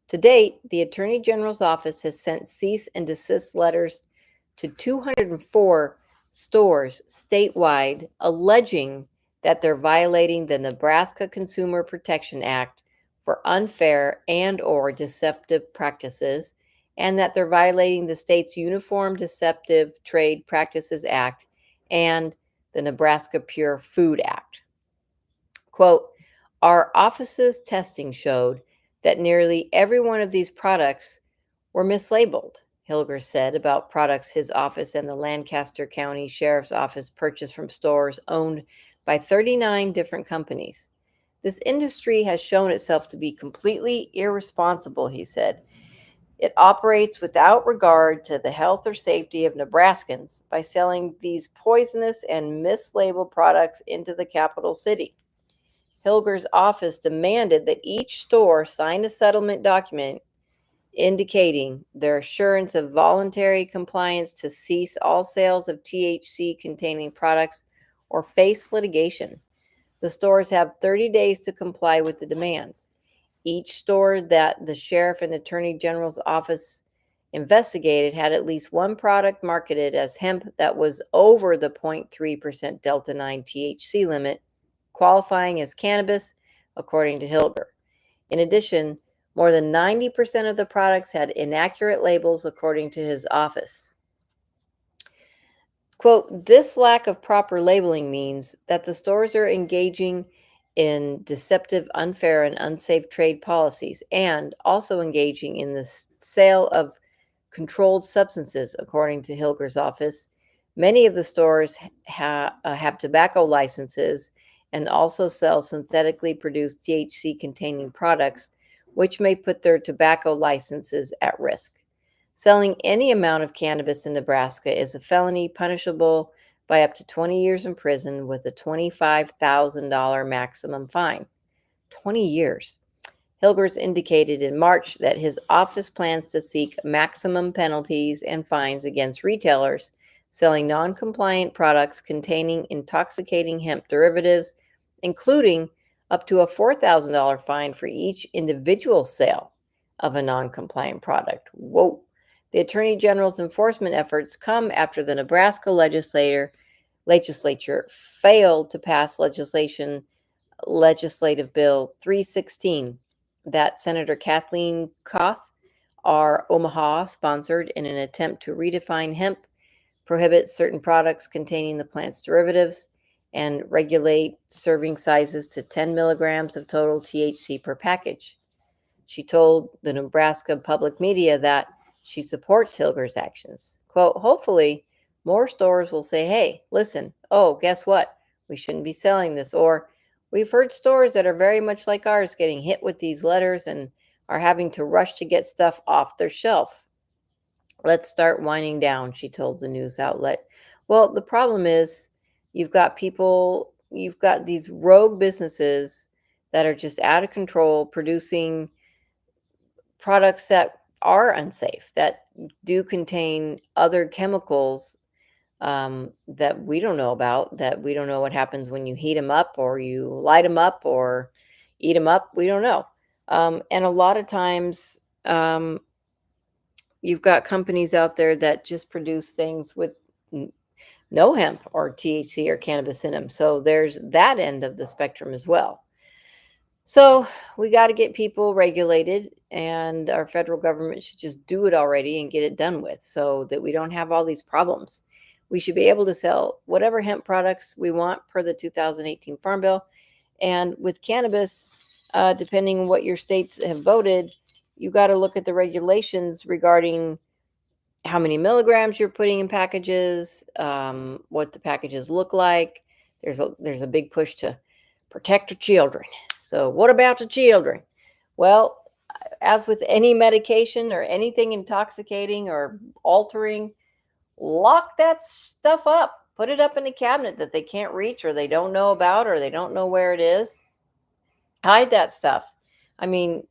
To date, the Attorney General's office has sent cease and desist letters to 204 stores statewide alleging that they're violating the Nebraska Consumer Protection Act for unfair and or deceptive practices, and that they're violating the state's Uniform Deceptive Trade Practices Act and the Nebraska Pure Food Act. Quote, our office's testing showed that nearly every one of these products were mislabeled, Hilger said about products his office and the Lancaster County Sheriff's Office purchased from stores owned by 39 different companies. This industry has shown itself to be completely irresponsible, he said. It operates without regard to the health or safety of Nebraskans by selling these poisonous and mislabeled products into the capital city. Hilger's office demanded that each store sign a settlement document indicating their assurance of voluntary compliance to cease all sales of THC-containing products or face litigation. The stores have 30 days to comply with the demands. Each store that the sheriff and attorney general's office investigated had at least one product marketed as hemp that was over the 0.3% Delta 9 THC limit, qualifying as cannabis, according to Hilger. In addition, more than 90% of the products had inaccurate labels, according to his office. Quote, this lack of proper labeling means that the stores are engaging in deceptive, unfair, and unsafe trade policies and also engaging in the sale of controlled substances, according to Hilger's office. Many of the stores have tobacco licenses and also sell synthetically produced THC-containing products, which may put their tobacco licenses at risk. Selling any amount of cannabis in Nebraska is a felony punishable by up to 20 years in prison with a $25,000 maximum fine. 20 years. Hilgers indicated in March that his office plans to seek maximum penalties and fines against retailers selling non-compliant products containing intoxicating hemp derivatives, including up to a $4,000 fine for each individual sale of a non-compliant product. Whoa. The Attorney General's enforcement efforts come after the Nebraska legislature failed to pass Legislative Bill 316 that Senator Kathleen Koth are Omaha sponsored in an attempt to redefine hemp, prohibit certain products containing the plant's derivatives, and regulate serving sizes to 10 milligrams of total THC per package. She told the Nebraska public media that she supports Hilger's actions. Quote, hopefully, more stores will say, hey, listen, oh, guess what? We shouldn't be selling this. Or we've heard stores that are very much like ours getting hit with these letters and are having to rush to get stuff off their shelf. Let's start winding down, she told the news outlet. Well, the problem is you've got these rogue businesses that are just out of control producing products that are unsafe, that do contain other chemicals that we don't know about, that we don't know what happens when you heat them up or you light them up or eat them up. We don't know. And a lot of times, you've got companies out there that just produce things with no hemp or THC or cannabis in them. So there's that end of the spectrum as well. So we got to get people regulated, and our federal government should just do it already and get it done with so that we don't have all these problems. We should be able to sell whatever hemp products we want per the 2018 Farm Bill. And with cannabis, depending on what your states have voted, you got to look at the regulations regarding how many milligrams you're putting in packages, what the packages look like. There's a big push to protect the children. So what about the children? Well, as with any medication or anything intoxicating or altering, lock that stuff up. Put it up in a cabinet that they can't reach or they don't know about or they don't know where it is. Hide that stuff. I mean,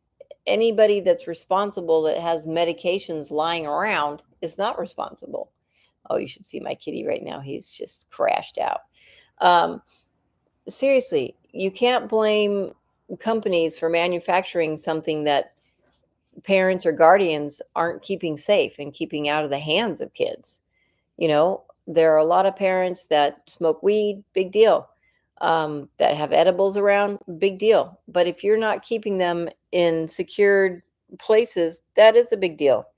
anybody that's responsible that has medications lying around is not responsible. Oh, you should see my kitty right now. He's just crashed out. Seriously, you can't blame companies for manufacturing something that parents or guardians aren't keeping safe and keeping out of the hands of kids. You know, there are a lot of parents that smoke weed, big deal. That have edibles around, big deal. But if you're not keeping them in secured places, that is a big deal.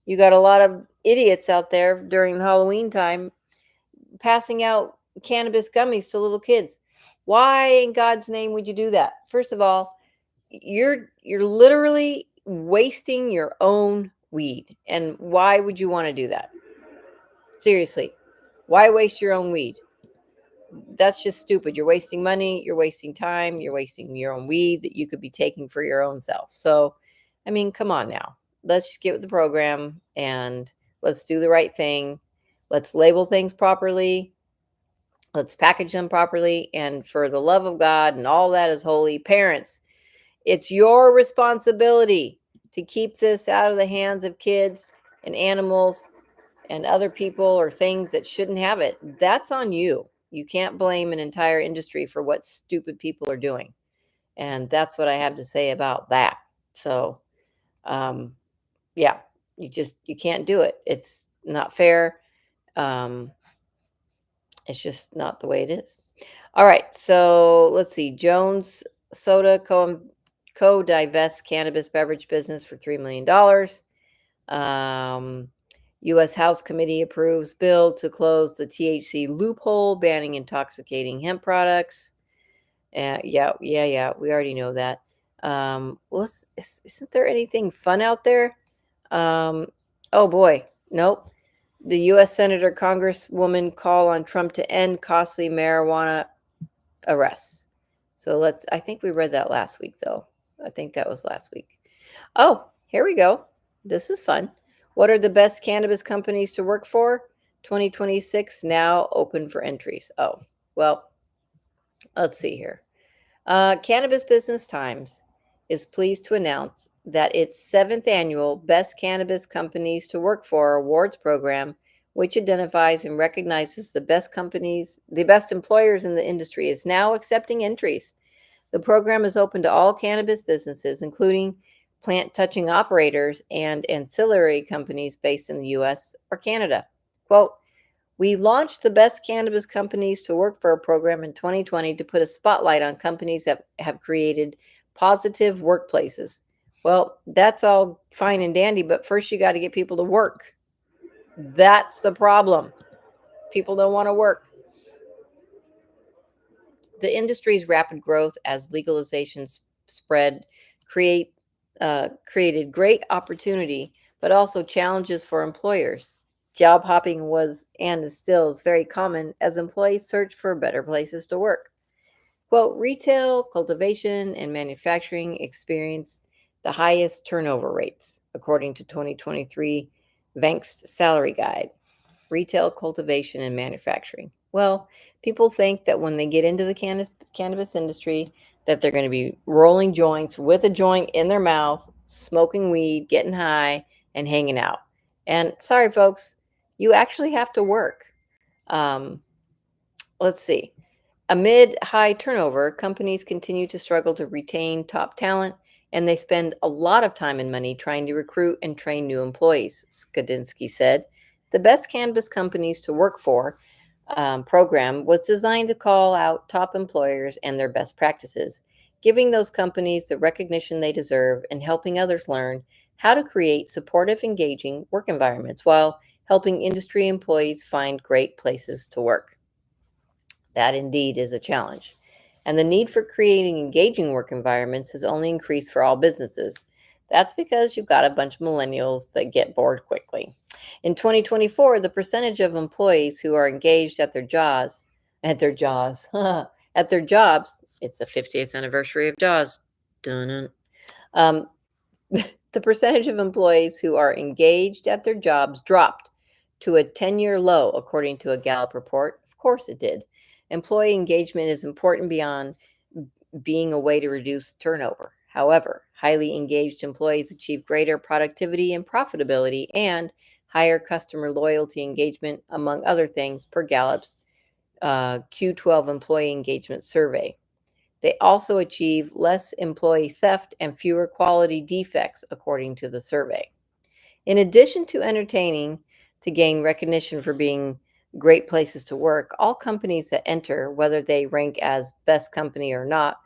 You got a lot of idiots out there during Halloween time passing out cannabis gummies to little kids. Why in God's name would you do that? First of all, you're literally wasting your own weed. And why would you want to do that? Seriously, why waste your own weed? That's just stupid. You're wasting money, you're wasting time, you're wasting your own weed that you could be taking for your own self. So, I mean, come on now. Let's just get with the program and let's do the right thing. Let's label things properly. Let's package them properly. And for the love of God and all that is holy, parents, it's your responsibility to keep this out of the hands of kids and animals and other people or things that shouldn't have it. That's on you. You can't blame an entire industry for what stupid people are doing. And that's what I have to say about that. So, yeah, you can't do it. It's not fair. It's just not the way it is. All right. So let's see. Jones Soda co-divests cannabis beverage business for $3 million. U.S. House Committee approves bill to close the THC loophole, banning intoxicating hemp products. Yeah. We already know that. Isn't there anything fun out there? Oh boy, nope. The U.S. Senator Congresswoman call on Trump to end costly marijuana arrests. So I think we read that last week, though. I think that was last week. Oh, here we go. This is fun. What are the best cannabis companies to work for? 2026 now open for entries. Oh, well, let's see here. Cannabis Business Times is pleased to announce that its 7th annual Best Cannabis Companies to Work For awards program, which identifies and recognizes the best companies, the best employers in the industry, is now accepting entries. The program is open to all cannabis businesses, including plant-touching operators and ancillary companies based in the U.S. or Canada. Quote, we launched the Best Cannabis Companies to Work For program in 2020 to put a spotlight on companies that have created positive workplaces. Well, that's all fine and dandy, but first you got to get people to work. That's the problem. People don't want to work. The industry's rapid growth as legalizations spread created great opportunity, but also challenges for employers. Job hopping was and is still very common as employees search for better places to work. Quote, retail, cultivation, and manufacturing experience the highest turnover rates, according to 2023 Vank's salary guide. Retail, cultivation, and manufacturing. Well, people think that when they get into the cannabis industry, that they're going to be rolling joints with a joint in their mouth, smoking weed, getting high, and hanging out. And sorry, folks, you actually have to work. Let's see. Amid high turnover, companies continue to struggle to retain top talent, and they spend a lot of time and money trying to recruit and train new employees, Skadinsky said. The Best Cannabis Companies to Work For program was designed to call out top employers and their best practices, giving those companies the recognition they deserve and helping others learn how to create supportive, engaging work environments while helping industry employees find great places to work. That indeed is a challenge. And the need for creating engaging work environments has only increased for all businesses. That's because you've got a bunch of millennials that get bored quickly. In 2024, the percentage of employees who are engaged at their jobs, it's the 50th anniversary of Jaws. Dun-dun. The percentage of employees who are engaged at their jobs dropped to a 10-year low, according to a Gallup report. Of course it did. Employee engagement is important beyond being a way to reduce turnover. However, highly engaged employees achieve greater productivity and profitability and higher customer loyalty engagement, among other things, per Gallup's Q12 employee engagement survey. They also achieve less employee theft and fewer quality defects, according to the survey. In addition to entertaining to gain recognition for being great places to work, all companies that enter, whether they rank as best company or not,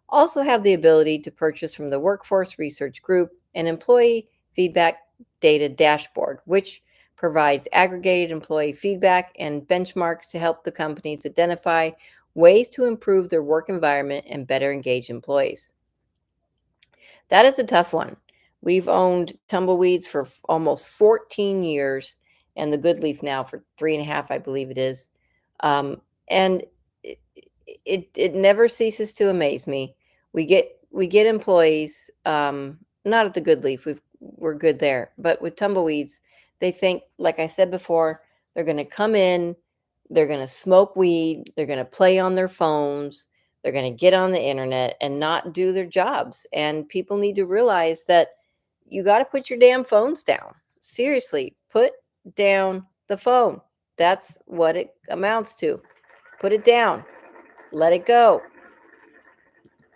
also have the ability to purchase from the Workforce Research Group an employee feedback data dashboard, which provides aggregated employee feedback and benchmarks to help the companies identify ways to improve their work environment and better engage employees. That is a tough one. We've owned Tumbleweeds for almost 14 years and the Good Leaf now for 3.5, I believe it is. And it never ceases to amaze me. We get employees, not at the Good Leaf, we're good there, but with Tumbleweeds, they think, like I said before, they're going to come in, they're going to smoke weed, they're going to play on their phones, they're going to get on the internet and not do their jobs. And people need to realize that you got to put your damn phones down. Seriously, put down the phone. That's what it amounts to. Put it down. Let it go.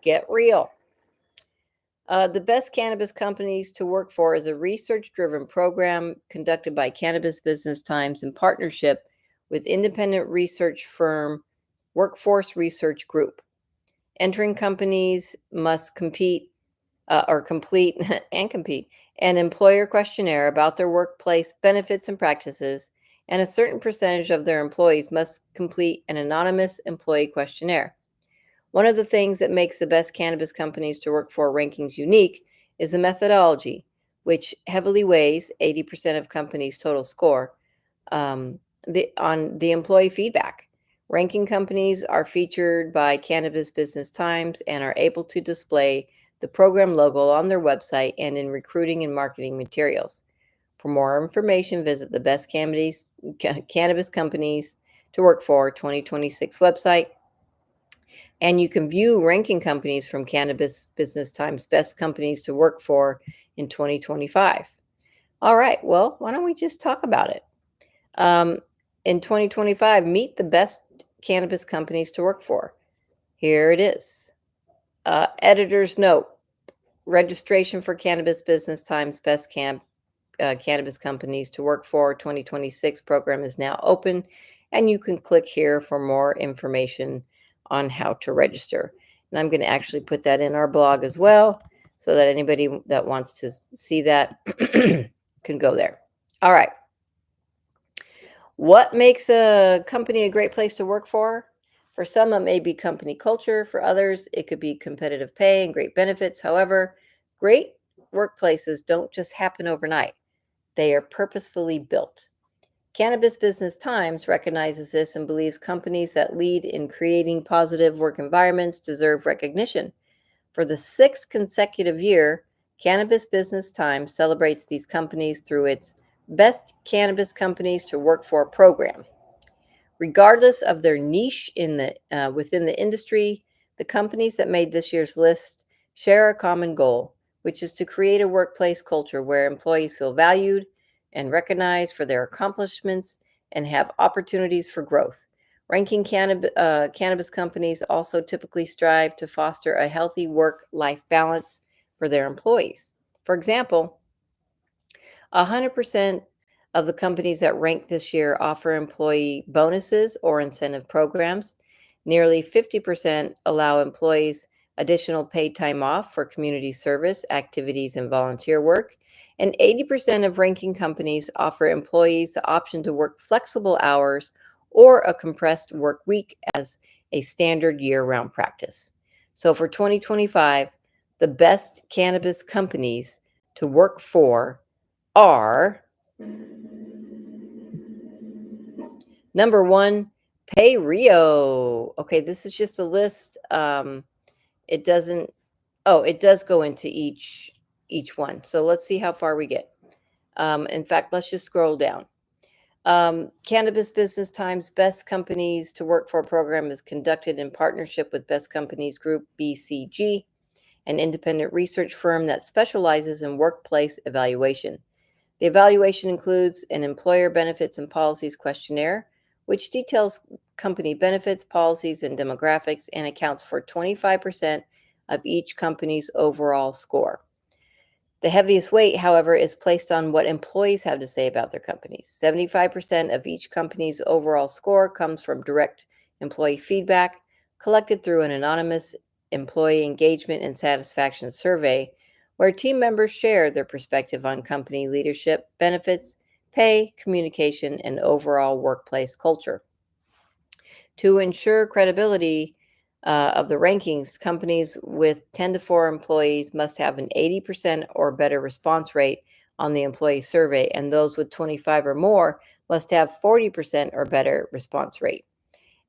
Get real. The Best Cannabis Companies to Work For is a research-driven program conducted by Cannabis Business Times in partnership with independent research firm Workforce Research Group. Entering companies must complete an employer questionnaire about their workplace benefits and practices, and a certain percentage of their employees must complete an anonymous employee questionnaire. One of the things that makes the Best Cannabis Companies to Work For rankings unique is the methodology, which heavily weighs 80% of companies' total score on the employee feedback. Ranking companies are featured by Cannabis Business Times and are able to display the program logo on their website and in recruiting and marketing materials. For more information, visit the Best Cannabis Companies to Work For 2026 website. And you can view ranking companies from Cannabis Business Times Best Companies to Work For in 2025. All right, well, why don't we just talk about it? In 2025, meet the best cannabis companies to work for. Here it is. Editor's note. Registration for Cannabis Business Times Best Cannabis Companies to Work For 2026 program is now open, and you can click here for more information on how to register. And I'm going to actually put that in our blog as well. so that anybody that wants to see that can go there. All right. What makes a company a great place to work for? For some, it may be company culture. For others, it could be competitive pay and great benefits. However, great workplaces don't just happen overnight. They are purposefully built. Cannabis Business Times recognizes this and believes companies that lead in creating positive work environments deserve recognition. For the 6th consecutive year, Cannabis Business Times celebrates these companies through its Best Cannabis Companies to Work For program. Regardless of their niche within the industry, the companies that made this year's list share a common goal, which is to create a workplace culture where employees feel valued and recognized for their accomplishments and have opportunities for growth. Ranking cannabis companies also typically strive to foster a healthy work-life balance for their employees. For example, 100% of the companies that rank this year offer employee bonuses or incentive programs. Nearly 50% allow employees additional paid time off for community service, activities, and volunteer work. And 80% of ranking companies offer employees the option to work flexible hours or a compressed work week as a standard year-round practice. So for 2025, the best cannabis companies to work for are number 1, Pay Rio. Okay, this is just a list. It does go into each one. So let's see how far we get. In fact, let's just scroll down. Cannabis Business Times Best Companies to Work For program is conducted in partnership with Best Companies Group, BCG, an independent research firm that specializes in workplace evaluation. The evaluation includes an employer benefits and policies questionnaire, which details company benefits, policies, and demographics and accounts for 25% of each company's overall score. The heaviest weight, however, is placed on what employees have to say about their companies. 75% of each company's overall score comes from direct employee feedback collected through an anonymous employee engagement and satisfaction survey, where team members share their perspective on company leadership, benefits, pay, communication, and overall workplace culture. To ensure credibility of the rankings, companies with 10 to 4 employees must have an 80% or better response rate on the employee survey, and those with 25 or more must have 40% or better response rate.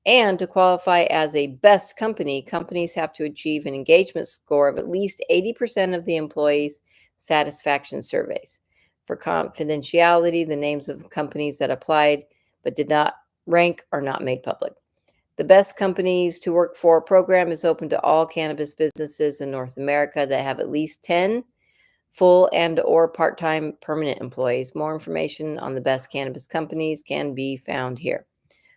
And to qualify as a best company, companies have to achieve an engagement score of at least 80% of the employees' satisfaction surveys. For confidentiality, the names of companies that applied but did not rank are not made public. The Best Companies to Work For program is open to all cannabis businesses in North America that have at least 10 full and or part-time permanent employees. More information on the best cannabis companies can be found here.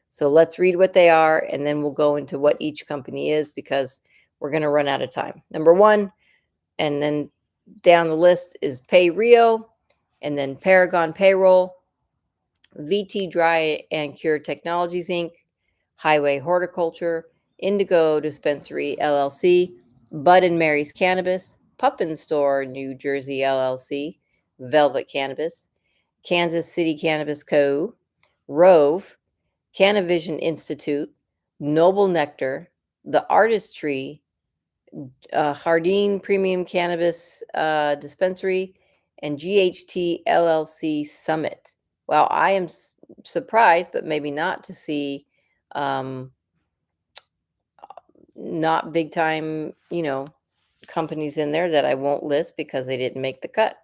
So let's read what they are, and then we'll go into what each company is because we're going to run out of time. Number 1, and then down the list is Pay Rio, and then Paragon Payroll, VT Dry and Cure Technologies, Inc., Highway Horticulture, Indigo Dispensary, LLC, Bud and Mary's Cannabis, Puppin Store, New Jersey, LLC, Velvet Cannabis, Kansas City Cannabis Co., Rove, Cannavision Institute, Noble Nectar, The Artistry, Hardin Premium Cannabis Dispensary, and GHT LLC Summit. Wow, I am surprised, but maybe not, to see not big time, companies in there that I won't list because they didn't make the cut.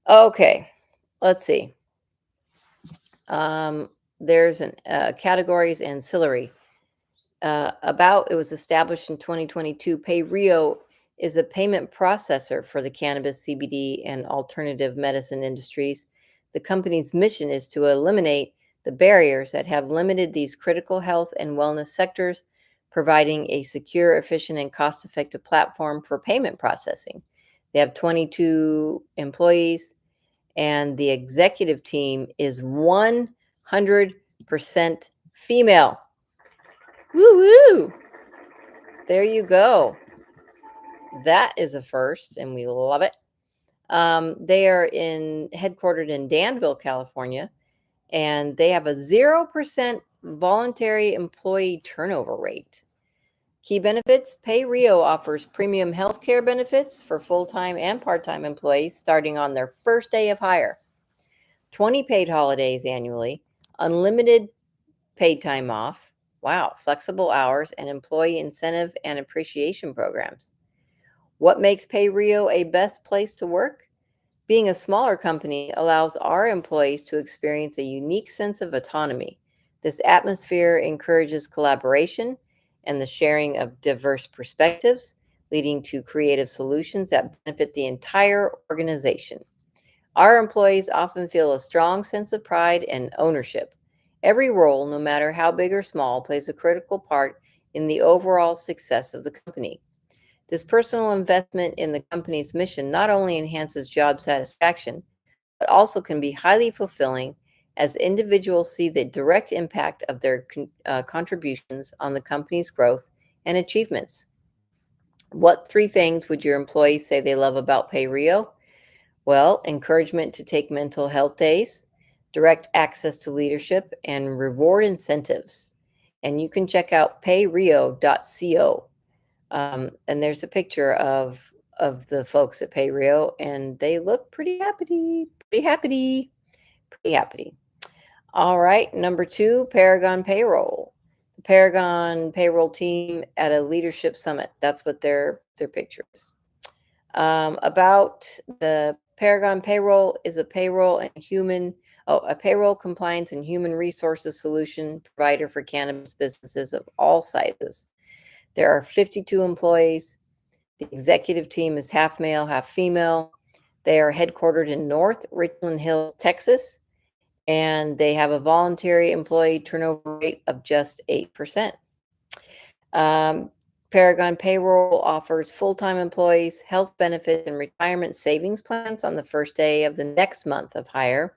Okay, let's see. There's categories ancillary. It was established in 2022. Pay Rio is a payment processor for the cannabis, CBD, and alternative medicine industries. The company's mission is to eliminate the barriers that have limited these critical health and wellness sectors, providing a secure, efficient, and cost-effective platform for payment processing. They have 22 employees, and the executive team is 100% female. Woo-woo! There you go. That is a first, and we love it. They are headquartered in Danville, California, and they have a 0% voluntary employee turnover rate. Key benefits: PayRio offers premium healthcare benefits for full-time and part-time employees starting on their first day of hire. 20 paid holidays annually, unlimited paid time off. Wow, flexible hours and employee incentive and appreciation programs. What makes PayRio a best place to work? Being a smaller company allows our employees to experience a unique sense of autonomy. This atmosphere encourages collaboration and the sharing of diverse perspectives, leading to creative solutions that benefit the entire organization. Our employees often feel a strong sense of pride and ownership. Every role, no matter how big or small, plays a critical part in the overall success of the company. This personal investment in the company's mission not only enhances job satisfaction, but also can be highly fulfilling as individuals see the direct impact of their contributions on the company's growth and achievements. What 3 things would your employees say they love about PayRio? Well, encouragement to take mental health days, direct access to leadership, and reward incentives. And you can check out payrio.co. And there's a picture of the folks at PayRio, and they look pretty happy. All right, number 2, Paragon Payroll. The Paragon Payroll team at a leadership summit. That's what their picture is. About the Paragon Payroll is a payroll compliance and human resources solution provider for cannabis businesses of all sizes. There are 52 employees. The executive team is half male, half female. They are headquartered in North Richland Hills, Texas, and they have a voluntary employee turnover rate of just 8%. Paragon Payroll offers full-time employees health benefits and retirement savings plans on the first day of the next month of hire,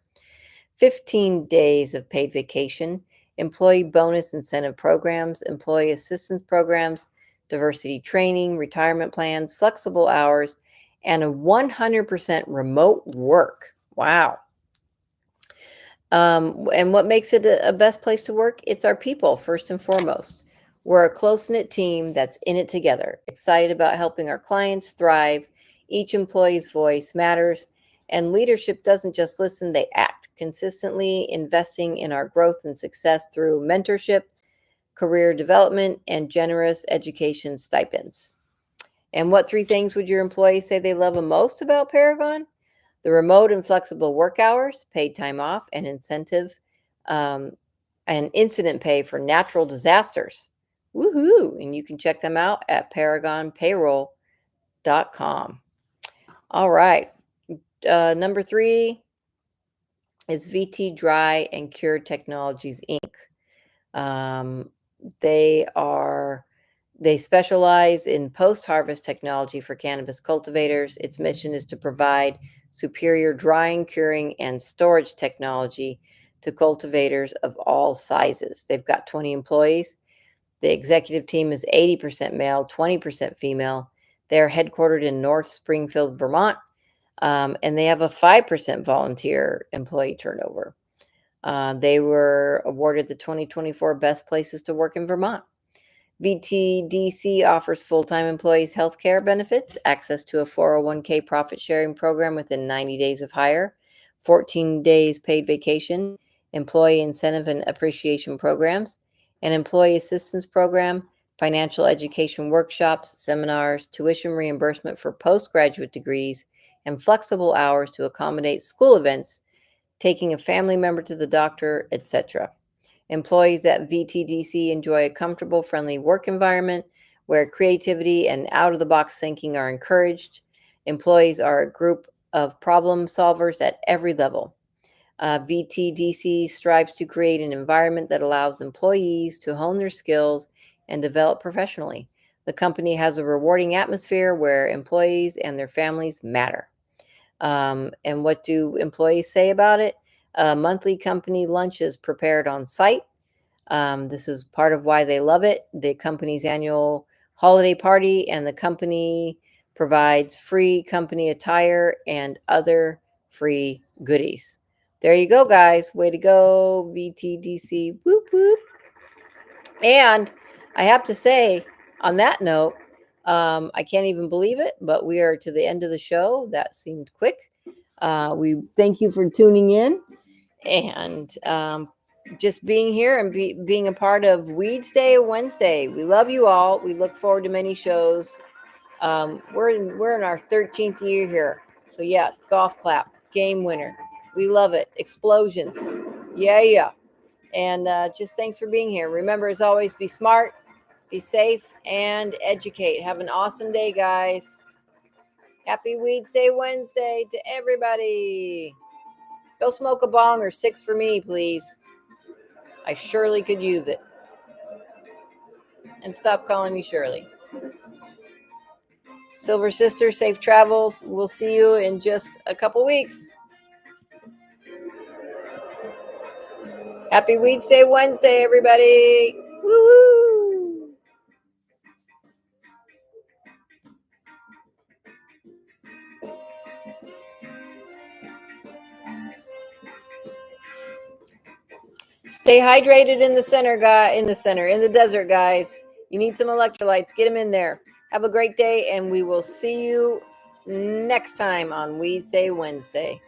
15 days of paid vacation, employee bonus incentive programs, employee assistance programs, diversity training, retirement plans, flexible hours, and a 100% remote work. Wow. And what makes it a best place to work? It's our people, first and foremost. We're a close-knit team that's in it together, excited about helping our clients thrive. Each employee's voice matters, and leadership doesn't just listen, they act, consistently investing in our growth and success through mentorship, career development, and generous education stipends. And what 3 things would your employees say they love the most about Paragon? The remote and flexible work hours, paid time off, and incentive and incident pay for natural disasters. Woohoo! And you can check them out at paragonpayroll.com. All right. Number 3 is VT Dry and Cure Technologies, Inc. They specialize in post-harvest technology for cannabis cultivators. Its mission is to provide superior drying, curing, and storage technology to cultivators of all sizes. They've got 20 employees. The executive team is 80% male, 20% female. They're headquartered in North Springfield, Vermont, and they have a 5% volunteer employee turnover. They were awarded the 2024 Best Places to Work in Vermont. VTDC offers full-time employees health care benefits, access to a 401k profit-sharing program within 90 days of hire, 14 days paid vacation, employee incentive and appreciation programs, an employee assistance program, financial education workshops, seminars, tuition reimbursement for postgraduate degrees, and flexible hours to accommodate school events, taking a family member to the doctor, etc. Employees at VTDC enjoy a comfortable, friendly work environment where creativity and out-of-the-box thinking are encouraged. Employees are a group of problem solvers at every level. VTDC strives to create an environment that allows employees to hone their skills and develop professionally. The company has a rewarding atmosphere where employees and their families matter. And what do employees say about it? Monthly company lunches prepared on site. This is part of why they love it. The company's annual holiday party and the company provides free company attire and other free goodies. There you go, guys. Way to go, VTDC. Whoop, whoop. And I have to say, on that note, I can't even believe it, but we are to the end of the show. That seemed quick. We thank you for tuning in and just being here and being a part of Weedsday Wednesday. We love you all. We look forward to many shows. We're in our 13th year here. So yeah, golf clap, game winner. We love it. Explosions. Yeah. And just thanks for being here. Remember, as always, be smart, be safe, and educate. Have an awesome day, guys. Happy Weedsday Wednesday to everybody. Go smoke a bong or 6 for me, please. I surely could use it. And stop calling me Shirley. Silver Sister, safe travels. We'll see you in just a couple weeks. Happy Weedsday Wednesday, everybody. Woo-hoo! Stay hydrated in the desert, guys. You need some electrolytes. Get them in there. Have a great day, and we will see you next time on Weedsday Wednesday.